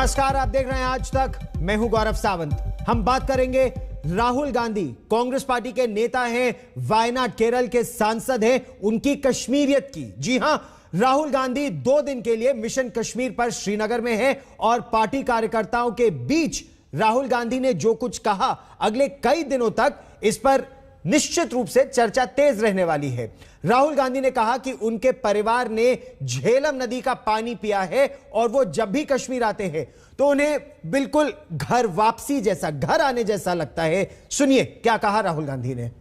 नमस्कार, आप देख रहे हैं आज तक। मैं हूं गौरव सावंत। हम बात करेंगे राहुल गांधी, कांग्रेस पार्टी के नेता हैं, वायनाड केरल के सांसद हैं, उनकी कश्मीरियत की। जी हां, राहुल गांधी 2 दिन के लिए मिशन कश्मीर पर श्रीनगर में है और पार्टी कार्यकर्ताओं के बीच राहुल गांधी ने जो कुछ कहा, अगले कई दिनों तक इस पर निश्चित रूप से चर्चा तेज रहने वाली है। राहुल गांधी ने कहा कि उनके परिवार ने झेलम नदी का पानी पिया है और वो जब भी कश्मीर आते हैं तो उन्हें बिल्कुल घर वापसी जैसा, घर आने जैसा लगता है। सुनिए क्या कहा राहुल गांधी ने।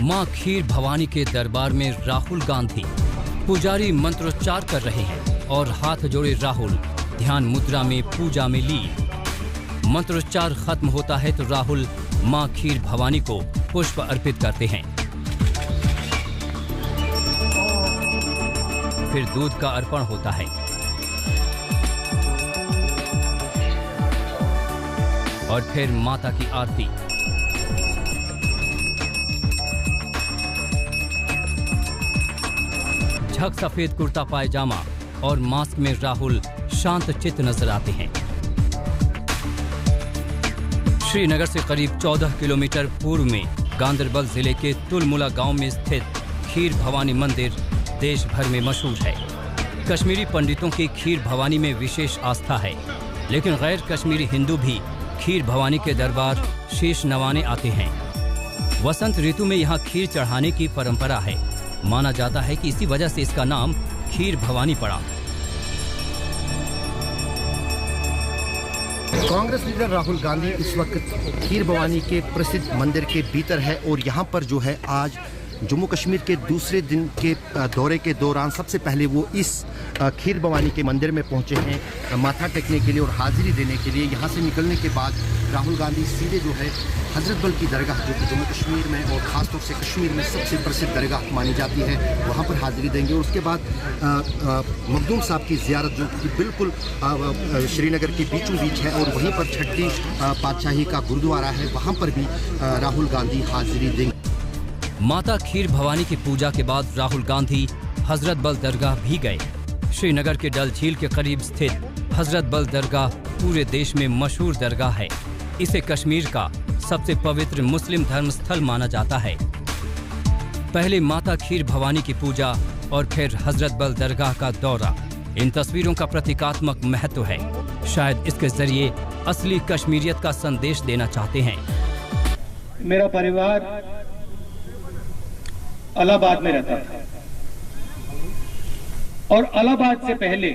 मां खीर भवानी के दरबार में राहुल गांधी पुजारी मंत्रोच्चार कर रहे हैं और हाथ जोड़े राहुल ध्यान मुद्रा में पूजा में लीन। मंत्रोच्चार खत्म होता है तो राहुल मां खीर भवानी को पुष्प अर्पित करते हैं। फिर दूध का अर्पण होता है और फिर माता की आरती। झक सफेद कुर्ता पायजामा और मास्क में राहुल शांत चित्त नजर आते हैं। श्रीनगर से करीब 14 किलोमीटर पूर्व में गांदरबल जिले के तुलमुला गांव में स्थित खीर भवानी मंदिर देश भर में मशहूर है। कश्मीरी पंडितों की खीर भवानी में विशेष आस्था है, लेकिन गैर कश्मीरी हिंदू भी खीर भवानी के दरबार शीश नवाने आते हैं। वसंत ऋतु में यहाँ खीर चढ़ाने की परंपरा है। माना जाता है कि इसी वजह से इसका नाम खीर भवानी पड़ा। कांग्रेस लीडर राहुल गांधी इस वक्त खीर भवानी के प्रसिद्ध मंदिर के भीतर है और यहाँ पर जो है आज जम्मू कश्मीर के दूसरे दिन के दौरे के दौरान सबसे पहले वो इस खीर भवानी के मंदिर में पहुंचे हैं माथा टेकने के लिए और हाजिरी देने के लिए। यहाँ से निकलने के बाद राहुल गांधी सीधे जो है हजरत बल की दरगाह, जो कि जम्मू कश्मीर में और ख़ासतौर से कश्मीर में सबसे प्रसिद्ध दरगाह मानी जाती है, वहाँ पर हाजिरी देंगे। और उसके बाद मखदूम साहब की ज़ियारत, जो कि बिल्कुल श्रीनगर के बीचों बीच है और वहीं पर छठी पातशाही का गुरुद्वारा है, वहाँ पर भी राहुल गांधी हाजिरी देंगे। माता खीर भवानी की पूजा के बाद राहुल गांधी हजरत बल दरगाह भी गए। श्रीनगर के डल झील के करीब स्थित हजरत बल दरगाह पूरे देश में मशहूर दरगाह है। इसे कश्मीर का सबसे पवित्र मुस्लिम धर्म स्थल माना जाता है। पहले माता खीर भवानी की पूजा और फिर हजरत बल दरगाह का दौरा, इन तस्वीरों का प्रतीकात्मक महत्व है। शायद इसके जरिए असली कश्मीरियत का संदेश देना चाहते हैं। मेरा परिवार इलाहाबाद में रहता था और इलाहाबाद से पहले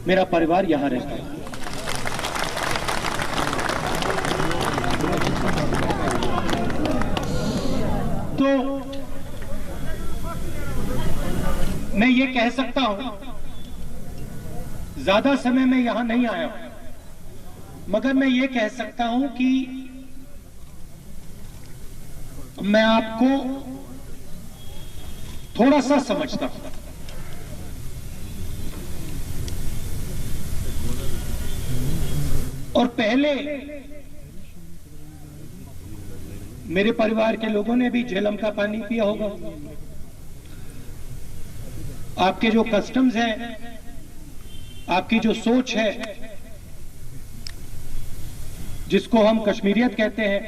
मेरा परिवार यहां रहता था। तो मैं ये कह सकता हूं, ज्यादा समय में यहां नहीं आया, मगर मैं ये कह सकता हूं कि मैं आपको थोड़ा सा समझता हूं। और पहले मेरे परिवार के लोगों ने भी झेलम का पानी पिया होगा। आपके जो कस्टम्स हैं, आपकी जो सोच है, जिसको हम कश्मीरियत कहते हैं,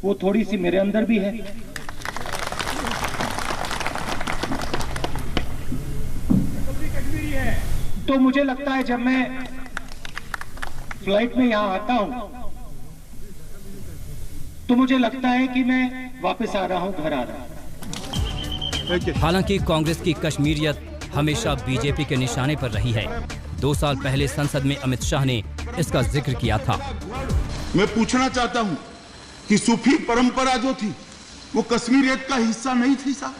वो थोड़ी सी मेरे अंदर भी है। तो मुझे लगता है जब मैं फ्लाइट में यहां आता हूं तो मुझे लगता है कि मैं वापस आ रहा हूं, घर आ रहा हूं। हालांकि कांग्रेस की कश्मीरियत हमेशा बीजेपी के निशाने पर रही है। 2 साल पहले संसद में अमित शाह ने इसका जिक्र किया था। मैं पूछना चाहता हूं कि सूफी परंपरा जो थी वो कश्मीरियत का हिस्सा नहीं थी साहब?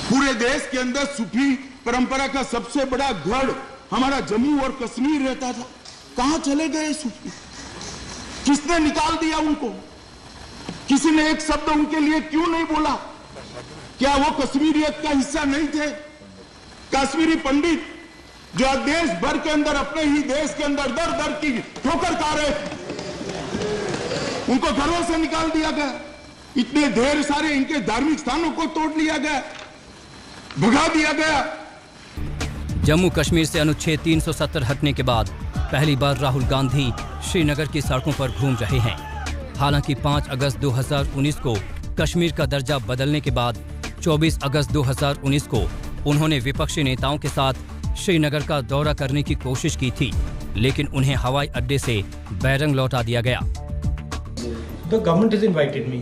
पूरे देश के अंदर सूफी परंपरा का सबसे बड़ा गढ़ हमारा जम्मू और कश्मीर रहता था। कहां चले गए सूफी? किसने निकाल दिया उनको? किसी ने एक शब्द उनके लिए क्यों नहीं बोला? क्या वो कश्मीरियत का हिस्सा नहीं थे? कश्मीरी पंडित जो देश भर के अंदर, अपने ही देश के अंदर दर दर की ठोकर खा रहे, उनको घरों से निकाल दिया गया, इतने ढेर सारे इनके धार्मिक स्थानों को तोड़ लिया गया, भगा दिया गया। जम्मू कश्मीर से अनुच्छेद 370 हटने के बाद पहली बार राहुल गांधी श्रीनगर की सड़कों पर घूम रहे हैं। हालांकि 5 अगस्त 2019 को कश्मीर का दर्जा बदलने के बाद 24 अगस्त 2019 को उन्होंने विपक्षी नेताओं के साथ श्रीनगर का दौरा करने की कोशिश की थी, लेकिन उन्हें हवाई अड्डे से बैरंग लौटा दिया गया। The government has invited me.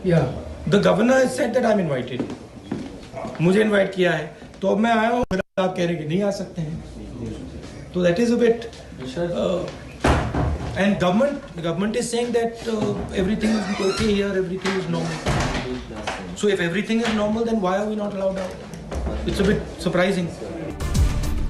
Yeah. The governor has said that I'm invited. मुझे इनवाइट किया है, तो अब मैं आया हूँ, आप कह रहे हैं कि नहीं आ सकते हैं, तो that is a bit. And government is saying that everything is okay here, everything is normal. So if everything is normal, then why are we not allowed out? It's a bit surprising.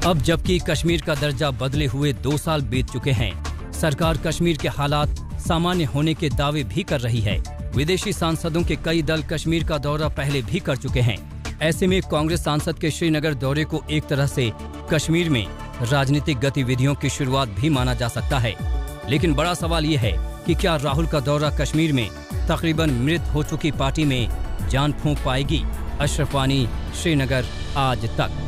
अब जबकि कश्मीर का दर्जा बदले हुए 2 साल बीत चुके हैं, सरकार कश्मीर के हालात सामान्य होने के दावे भी कर रही है। विदेशी सांसदों के कई दल कश्मीर का दौरा पहले भी कर चुके हैं। ऐसे में कांग्रेस सांसद के श्रीनगर दौरे को एक तरह से कश्मीर में राजनीतिक गतिविधियों की शुरुआत भी माना जा सकता है। लेकिन बड़ा सवाल ये है कि क्या राहुल का दौरा कश्मीर में तकरीबन मृत हो चुकी पार्टी में जान फूंक पाएगी? अशरफ वानी, श्रीनगर, आज तक।